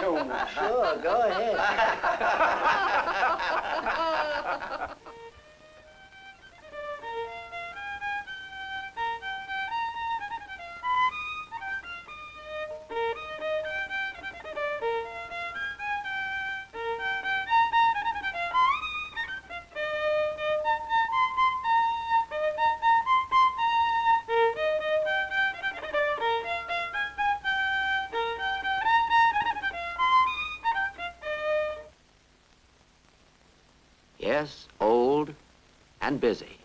soon. Sure, go ahead. Yes, old and busy.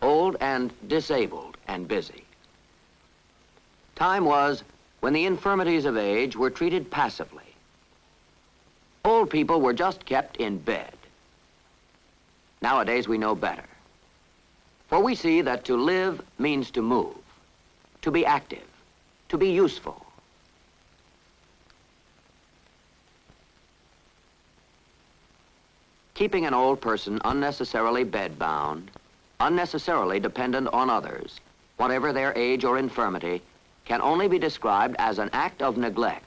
Old and disabled and busy. Time was when the infirmities of age were treated passively. Old people were just kept in bed. Nowadays we know better. For we see that to live means to move, to be active, to be useful. Keeping an old person unnecessarily bedbound, unnecessarily dependent on others, whatever their age or infirmity, can only be described as an act of neglect.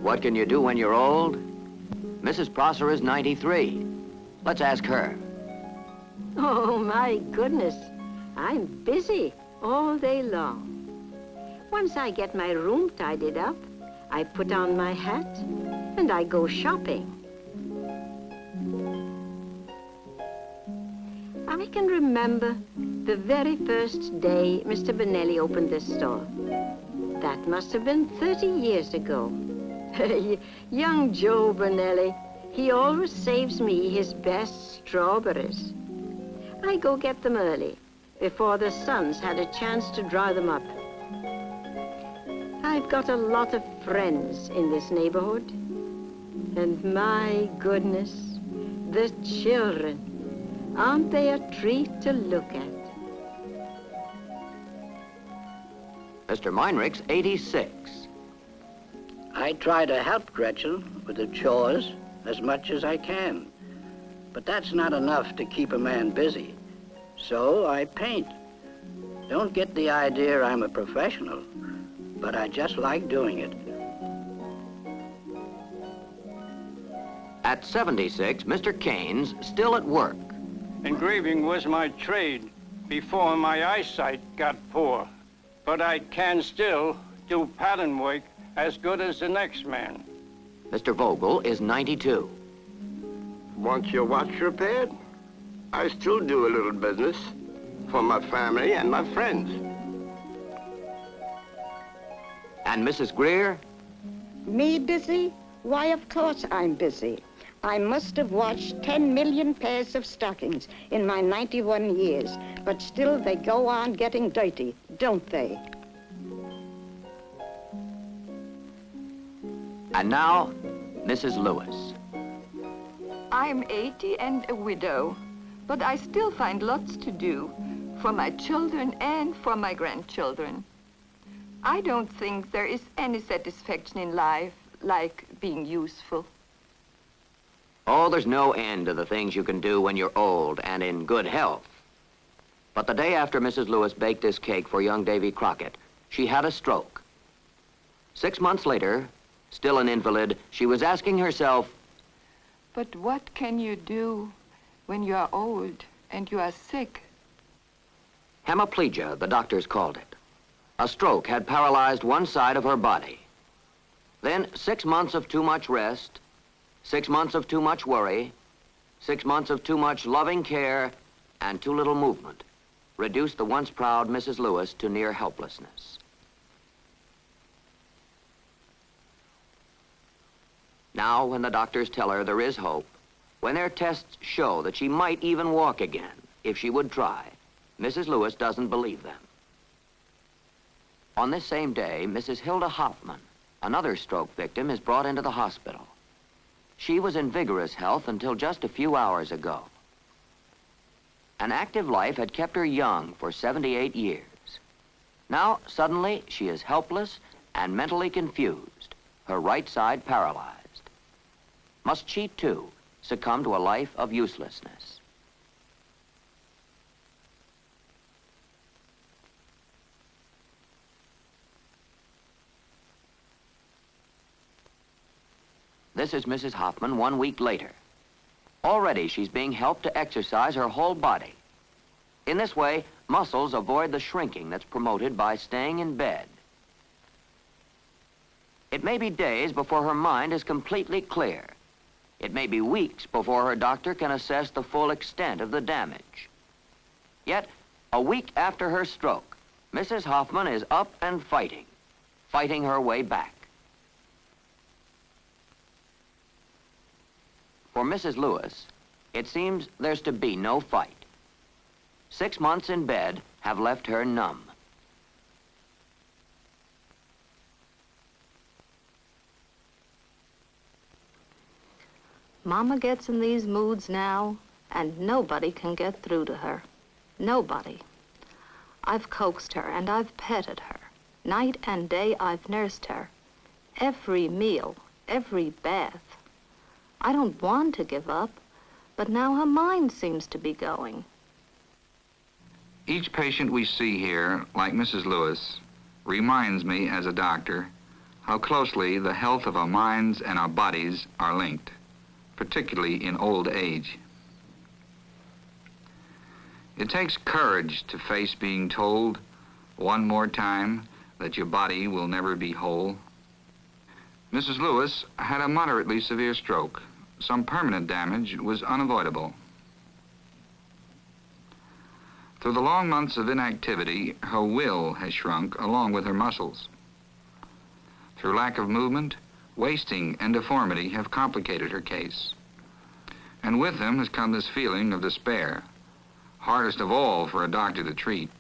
What can you do when you're old? Mrs. Prosser is 93. Let's ask her. Oh, my goodness. I'm busy all day long. Once I get my room tidied up, I put on my hat and I go shopping. I can remember the very first day Mr. Benelli opened this store. That must have been 30 years ago. Young Joe Benelli, he always saves me his best strawberries. I go get them early, before the sun's had a chance to dry them up. I've got a lot of friends in this neighborhood. And my goodness, the children, aren't they a treat to look at? Mr. Meinrich's 86. I try to help Gretchen with the chores as much as I can. But that's not enough to keep a man busy. So I paint. Don't get the idea I'm a professional, but I just like doing it. At 76, Mr. Kane's still at work. Engraving was my trade before my eyesight got poor. But I can still do pattern work as good as the next man. Mr. Vogel is 92. Want your watch repaired? I still do a little business for my family and my friends. And Mrs. Greer? Me busy? Why, of course I'm busy. I must have washed 10 million pairs of stockings in my 91 years, but still they go on getting dirty, don't they? And now, Mrs. Lewis. I'm 80 and a widow, but I still find lots to do for my children and for my grandchildren. I don't think there is any satisfaction in life like being useful. Oh, there's no end to the things you can do when you're old and in good health. But the day after Mrs. Lewis baked this cake for young Davy Crockett, she had a stroke. 6 months later, still an invalid, she was asking herself, but what can you do when you are old and you are sick? hemiplegia, the doctors called it. A stroke had paralyzed one side of her body. Then 6 months of too much rest, 6 months of too much worry, 6 months of too much loving care, and too little movement. reduced the once proud Mrs. Lewis to near helplessness. Now, when the doctors tell her there is hope, when their tests show that she might even walk again if she would try, Mrs. Lewis doesn't believe them. On this same day, Mrs. Hilda Hoffman, another stroke victim, is brought into the hospital. She was in vigorous health until just a few hours ago. An active life had kept her young for 78 years. Now, suddenly, she is helpless and mentally confused, her right side paralyzed. Must she, too, succumb to a life of uselessness? This is Mrs. Hoffman 1 week later. Already she's being helped to exercise her whole body. In this way, muscles avoid the shrinking that's promoted by staying in bed. It may be days before her mind is completely clear. It may be weeks before her doctor can assess the full extent of the damage. Yet, a week after her stroke, Mrs. Hoffman is up and fighting her way back. For Mrs. Lewis, it seems there's to be no fight. 6 months in bed have left her numb. Mama gets in these moods now, and nobody can get through to her. Nobody. I've coaxed her and I've petted her. Night and day I've nursed her. Every meal, every bath. I don't want to give up, but now her mind seems to be going. Each patient we see here, like Mrs. Lewis, reminds me as a doctor how closely the health of our minds and our bodies are linked, particularly in old age. It takes courage to face being told one more time that your body will never be whole. Mrs. Lewis had a moderately severe stroke. Some permanent damage was unavoidable. Through the long months of inactivity, her will has shrunk along with her muscles. Through lack of movement, wasting and deformity have complicated her case. And with them has come this feeling of despair, hardest of all for a doctor to treat.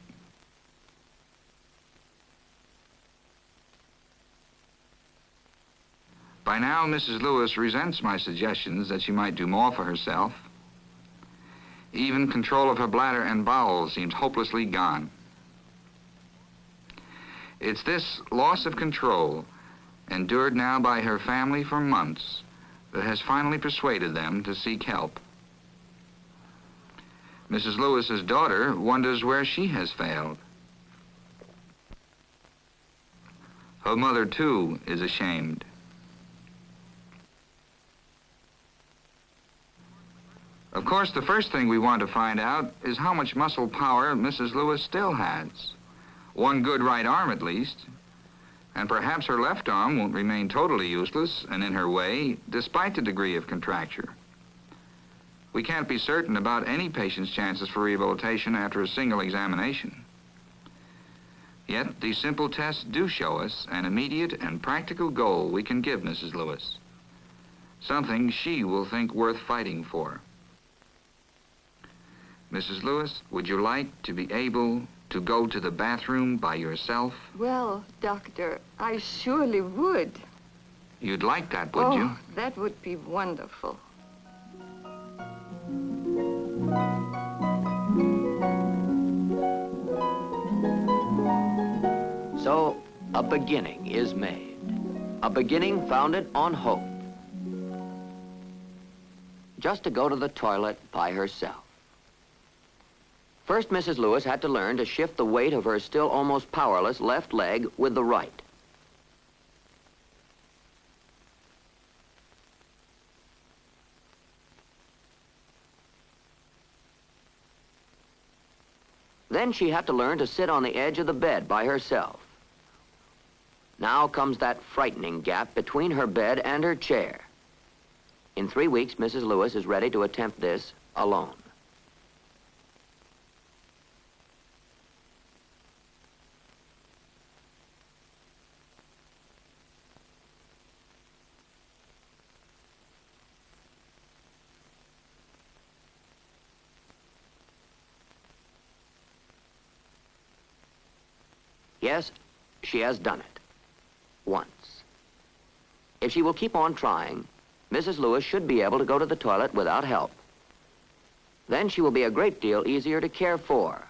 By now, Mrs. Lewis resents my suggestions that she might do more for herself. Even control of her bladder and bowels seems hopelessly gone. It's this loss of control, endured now by her family for months, that has finally persuaded them to seek help. Mrs. Lewis's daughter wonders where she has failed. Her mother, too, is ashamed. Of course, the first thing we want to find out is how much muscle power Mrs. Lewis still has. One good right arm, at least. And perhaps her left arm won't remain totally useless and in her way, despite the degree of contracture. We can't be certain about any patient's chances for rehabilitation after a single examination. Yet, these simple tests do show us an immediate and practical goal we can give Mrs. Lewis. Something she will think worth fighting for. Mrs. Lewis, would you like to be able to go to the bathroom by yourself? Well, Doctor, I surely would. You'd like that, would you? Oh, that would be wonderful. So, a beginning is made. A beginning founded on hope. Just to go to the toilet by herself. First, Mrs. Lewis had to learn to shift the weight of her still almost powerless left leg with the right. Then she had to learn to sit on the edge of the bed by herself. Now comes that frightening gap between her bed and her chair. In 3 weeks, Mrs. Lewis is ready to attempt this alone. Yes, she has done it. Once. If she will keep on trying, Mrs. Lewis should be able to go to the toilet without help. Then she will be a great deal easier to care for,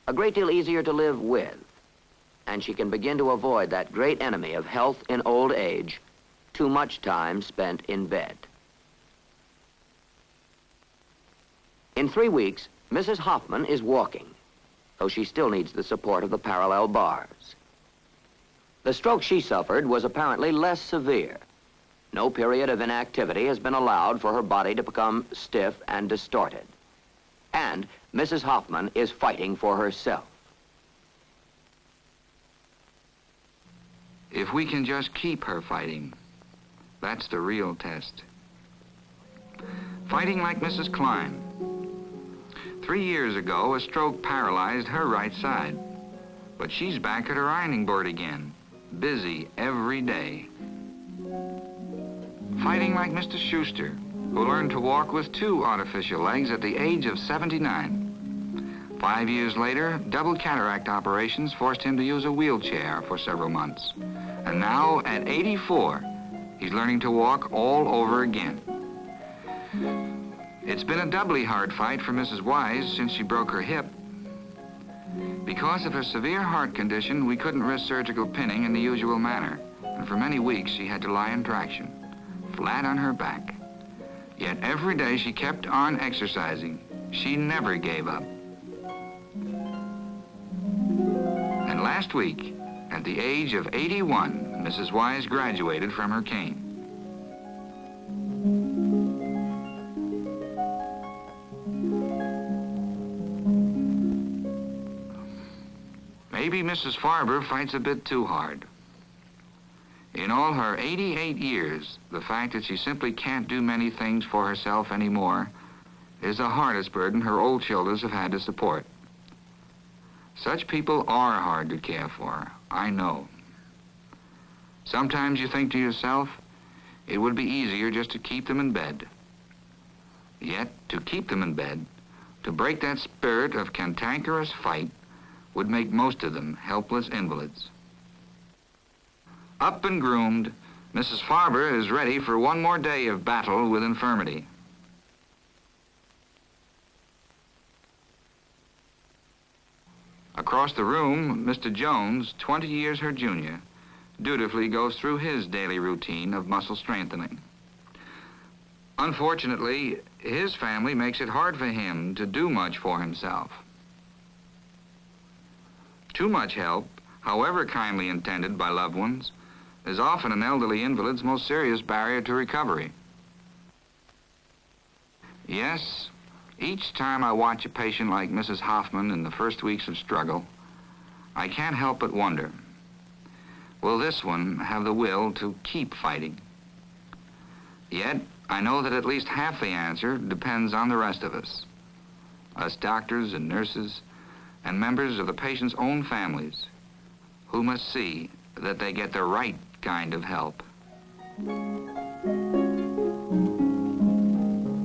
a great deal easier to live with, and she can begin to avoid that great enemy of health in old age, too much time spent in bed. In 3 weeks, Mrs. Hoffman is walking, though she still needs the support of the parallel bars. The stroke she suffered was apparently less severe. No period of inactivity has been allowed for her body to become stiff and distorted. And Mrs. Hoffman is fighting for herself. If we can just keep her fighting, that's the real test. Fighting like Mrs. Klein. 3 years ago, a stroke paralyzed her right side. But she's back at her ironing board again, busy every day. Fighting like Mr. Schuster, who learned to walk with 2 artificial legs at the age of 79. 5 years later, double cataract operations forced him to use a wheelchair for several months. And now, at 84, he's learning to walk all over again. It's been a doubly hard fight for Mrs. Wise since she broke her hip. Because of her severe heart condition, we couldn't risk surgical pinning in the usual manner, and for many weeks she had to lie in traction, flat on her back. Yet every day she kept on exercising. She never gave up. And last week, at the age of 81, Mrs. Wise graduated from her cane. Maybe Mrs. Farber fights a bit too hard. In all her 88 years, the fact that she simply can't do many things for herself anymore is the hardest burden her old shoulders have had to support. Such people are hard to care for, I know. Sometimes you think to yourself, it would be easier just to keep them in bed. Yet, to keep them in bed, to break that spirit of cantankerous fight, would make most of them helpless invalids. Up and groomed, Mrs. Farber is ready for one more day of battle with infirmity. Across the room, Mr. Jones, 20 years her junior, dutifully goes through his daily routine of muscle strengthening. Unfortunately, his family makes it hard for him to do much for himself. Too much help, however kindly intended by loved ones, is often an elderly invalid's most serious barrier to recovery. Yes, each time I watch a patient like Mrs. Hoffman in the first weeks of struggle, I can't help but wonder, will this one have the will to keep fighting? Yet, I know that at least half the answer depends on the rest of us doctors and nurses, and members of the patient's own families, who must see that they get the right kind of help.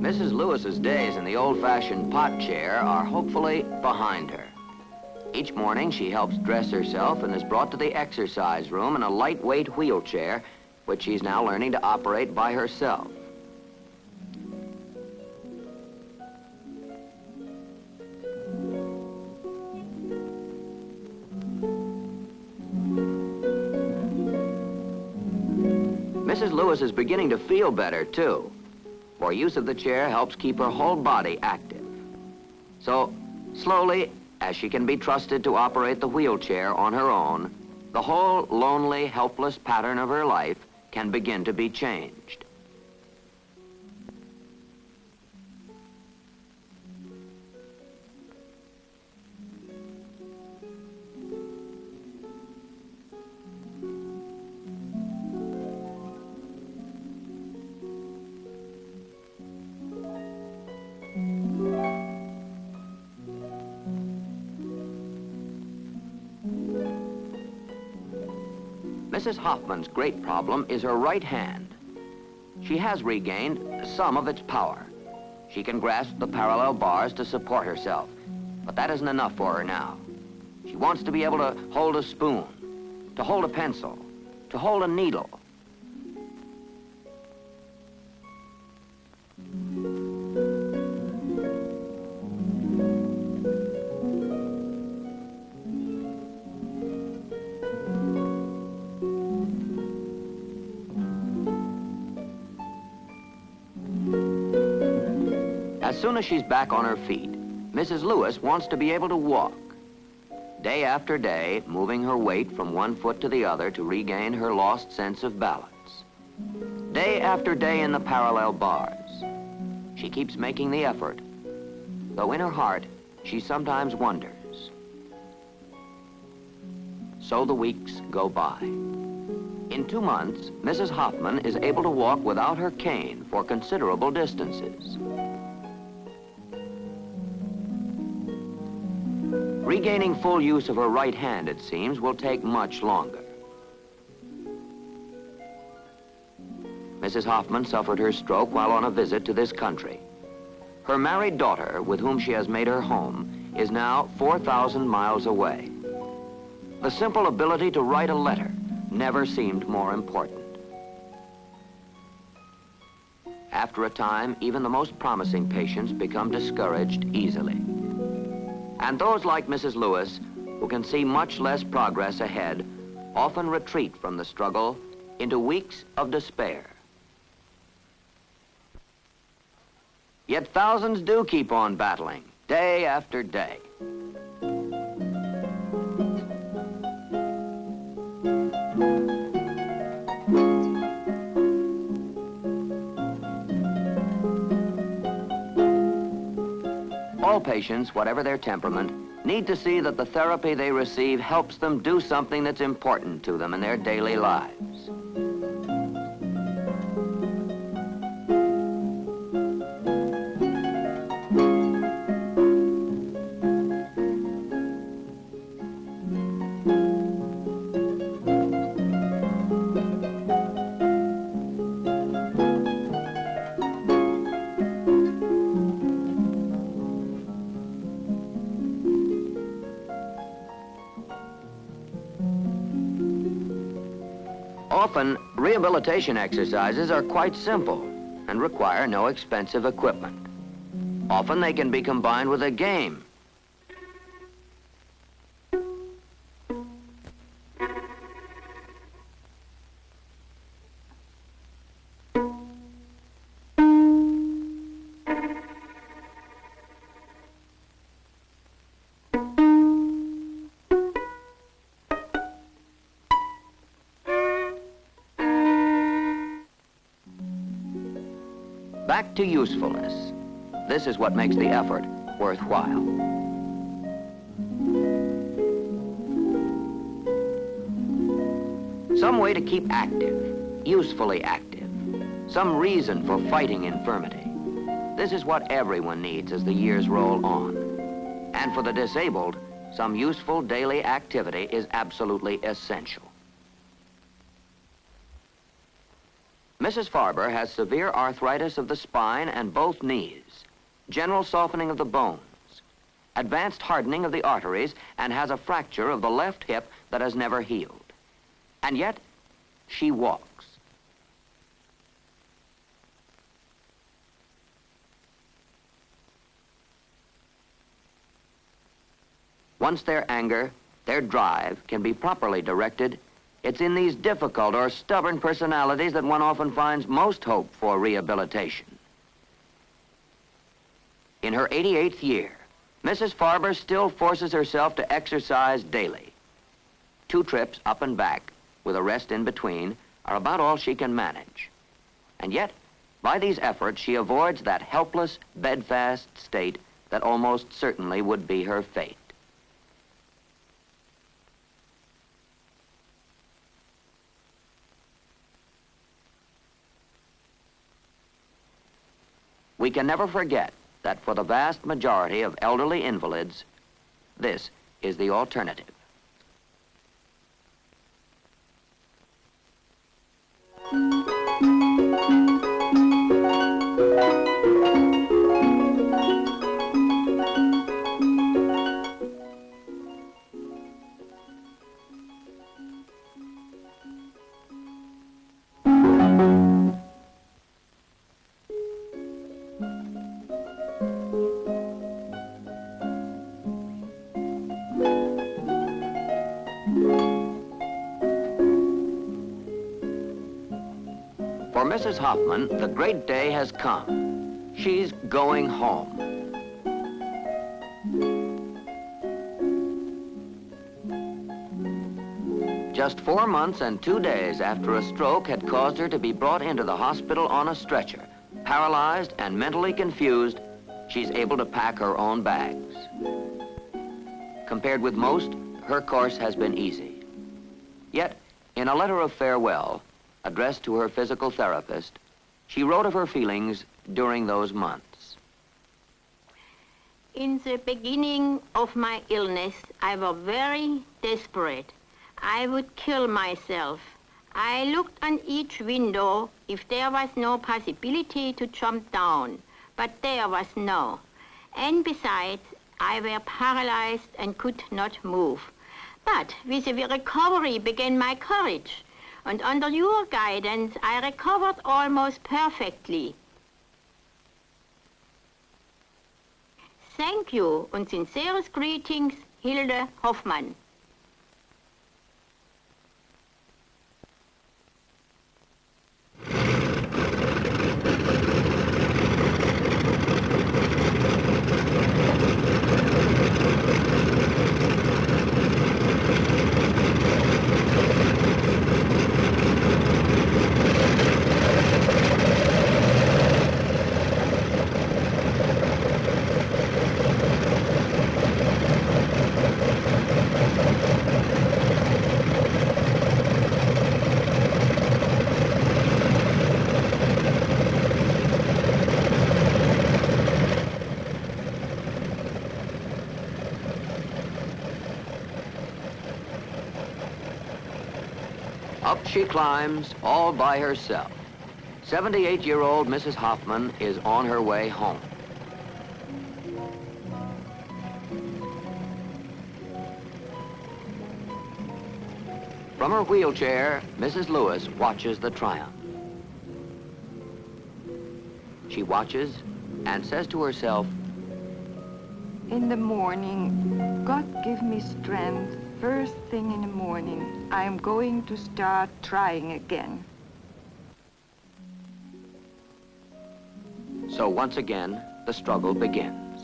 Mrs. Lewis's days in the old-fashioned pot chair are hopefully behind her. Each morning she helps dress herself and is brought to the exercise room in a lightweight wheelchair, which she's now learning to operate by herself. Mrs. Lewis is beginning to feel better, too, for use of the chair helps keep her whole body active. So, slowly, as she can be trusted to operate the wheelchair on her own, the whole lonely, helpless pattern of her life can begin to be changed. Mrs. Hoffman's great problem is her right hand. She has regained some of its power. She can grasp the parallel bars to support herself, but that isn't enough for her now. She wants to be able to hold a spoon, to hold a pencil, to hold a needle. As soon as she's back on her feet, Mrs. Lewis wants to be able to walk. Day after day, moving her weight from one foot to the other to regain her lost sense of balance. Day after day in the parallel bars. She keeps making the effort, though in her heart, she sometimes wonders. So the weeks go by. In 2 months, Mrs. Hoffman is able to walk without her cane for considerable distances. Regaining full use of her right hand, it seems, will take much longer. Mrs. Hoffman suffered her stroke while on a visit to this country. Her married daughter, with whom she has made her home, is now 4,000 miles away. The simple ability to write a letter never seemed more important. After a time, even the most promising patients become discouraged easily. And those like Mrs. Lewis, who can see much less progress ahead, often retreat from the struggle into weeks of despair. Yet thousands do keep on battling, day after day. All patients, whatever their temperament, need to see that the therapy they receive helps them do something that's important to them in their daily lives. Often, rehabilitation exercises are quite simple and require no expensive equipment. Often they can be combined with a game. Back to usefulness. This is what makes the effort worthwhile. Some way to keep active, usefully active. Some reason for fighting infirmity. This is what everyone needs as the years roll on. And for the disabled, some useful daily activity is absolutely essential. Mrs. Farber has severe arthritis of the spine and both knees, general softening of the bones, advanced hardening of the arteries, and has a fracture of the left hip that has never healed. And yet, she walks. Once their anger, their drive can be properly directed, it's in these difficult or stubborn personalities that one often finds most hope for rehabilitation. In her 88th year, Mrs. Farber still forces herself to exercise daily. 2 trips up and back, with a rest in between, are about all she can manage. And yet, by these efforts, she avoids that helpless, bedfast state that almost certainly would be her fate. We can never forget that for the vast majority of elderly invalids, this is the alternative. Mrs. Hoffman, the great day has come. She's going home. Just 4 months and 2 days after a stroke had caused her to be brought into the hospital on a stretcher, paralyzed and mentally confused, she's able to pack her own bags. Compared with most, her course has been easy. Yet, in a letter of farewell, addressed to her physical therapist, she wrote of her feelings during those months. In the beginning of my illness, I was very desperate. I would kill myself. I looked on each window if there was no possibility to jump down, but there was no. And besides, I were paralyzed and could not move. But with the recovery began my courage, and under your guidance, I recovered almost perfectly. Thank you, and sincerest greetings, Hilde Hoffmann. Up she climbs, all by herself. 78-year-old Mrs. Hoffman is on her way home. From her wheelchair, Mrs. Lewis watches the triumph. She watches and says to herself, In the morning, God give me strength. First thing in the morning, I am going to start trying again. So once again, the struggle begins.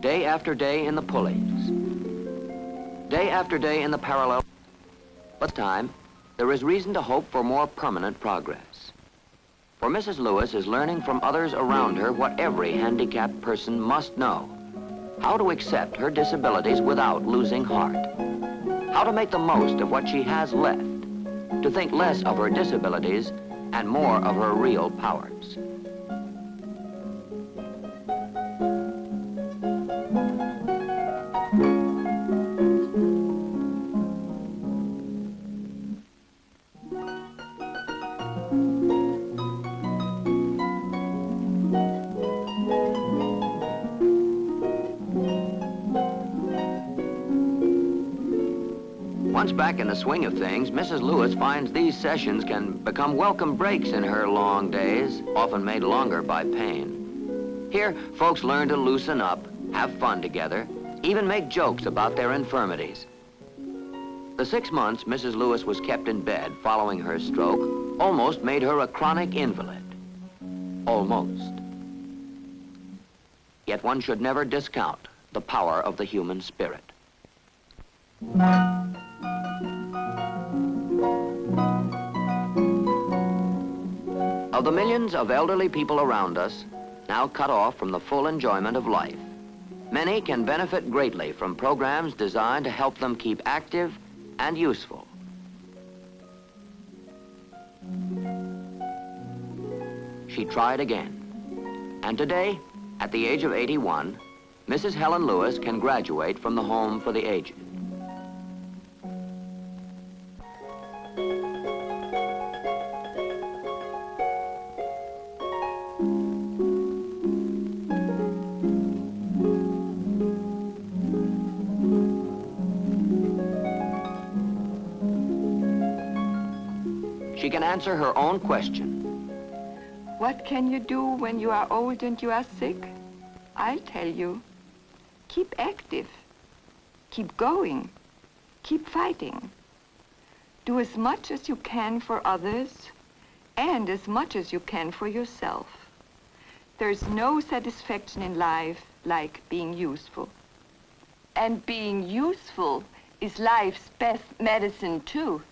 Day after day in the pulleys. Day after day in the parallel. But time, there is reason to hope for more permanent progress. For Mrs. Lewis is learning from others around her what every handicapped person must know. How to accept her disabilities without losing heart. How to make the most of what she has left. To think less of her disabilities and more of her real powers. Once back in the swing of things, Mrs. Lewis finds these sessions can become welcome breaks in her long days, often made longer by pain. Here, folks learn to loosen up, have fun together, even make jokes about their infirmities. The 6 months Mrs. Lewis was kept in bed following her stroke almost made her a chronic invalid. Almost. Yet one should never discount the power of the human spirit. Of the millions of elderly people around us, now cut off from the full enjoyment of life, many can benefit greatly from programs designed to help them keep active and useful. She tried again, and today, at the age of 81, Mrs. Helen Lewis can graduate from the Home for the Aged. She can answer her own question. What can you do when you are old and you are sick? I'll tell you. Keep active. Keep going. Keep fighting. Do as much as you can for others and as much as you can for yourself. There's no satisfaction in life like being useful. And being useful is life's best medicine, too.